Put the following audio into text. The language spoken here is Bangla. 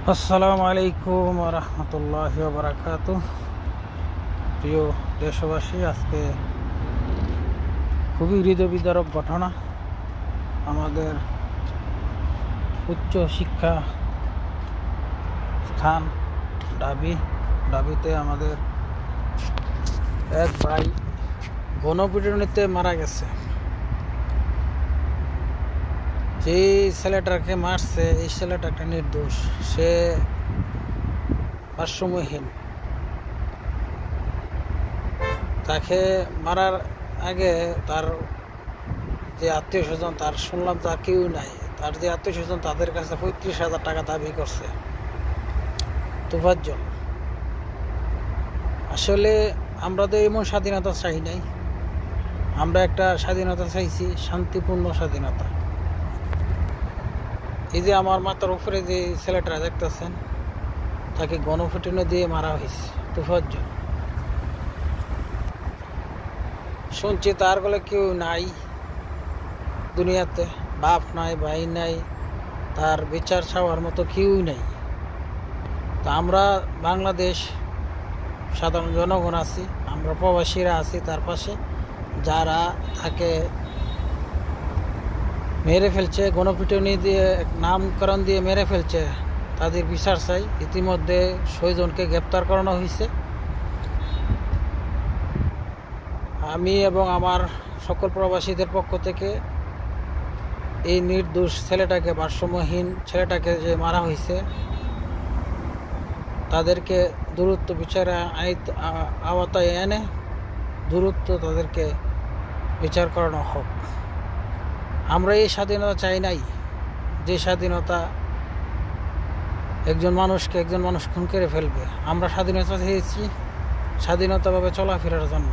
আসসালামু আলাইকুম ওয়া রাহমাতুল্লাহি ওয়া বারাকাতুহু। প্রিয় দেশবাসী, আজকে খুবই হৃদয়বিদারক ঘটনা। আমাদের উচ্চ শিক্ষা স্থান ডাবিতে আমাদের এক ভাই গণপিটুনিতে মারা গেছে। যে ছেলেটাকে মারছে এই ছেলেটা একটা নির্দোষ, সে ভারসাম্যহীন। তাকে মারার আগে তার যে আত্মীয় স্বজন, তার শুনলাম তার কেউ নাই, তার যে আত্মীয় স্বজন তাদের কাছে 35,000 টাকা দাবি করছে তোফাজ্জল। আসলে আমরা তো এমন স্বাধীনতা চাই নাই, আমরা একটা স্বাধীনতা চাইছি, শান্তিপূর্ণ স্বাধীনতা। এই যে আমার মাথার উপরে যে ছেলেটা দেখতেছেন, তাকে গণপিটুনি দিয়ে মারা হয়েছে তোফাজ্জল। শুনছি তার বলে কেউ নাই দুনিয়াতে, বাপ নাই, ভাই নাই, তার বিচার চাওয়ার মতো কেউই নাই। তা আমরা বাংলাদেশ সাধারণ জনগণ আছি, আমরা প্রবাসীরা আছি তার পাশে। যারা তাকে মেরে ফেলছে, গণপিটুনি দিয়ে নামকরণ দিয়ে মেরে ফেলছে, তাদের বিচার চাই। ইতিমধ্যে 6 জনকে গ্রেপ্তার করানো হয়েছে। আমি এবং আমার সকল প্রবাসীদের পক্ষ থেকে এই নির্দোষ ছেলেটাকে, ভারসাম্যহীন ছেলেটাকে যে মারা হয়েছে, তাদেরকে দ্রুত বিচারে আওতায় এনে দ্রুত তাদেরকে বিচার করানো হোক। আমরা এই স্বাধীনতা চাই নাই, যে স্বাধীনতা একজন মানুষ খুন করে ফেলবে। আমরা স্বাধীনতা চেয়েছি স্বাধীনতাভাবে চলাফেরার জন্য।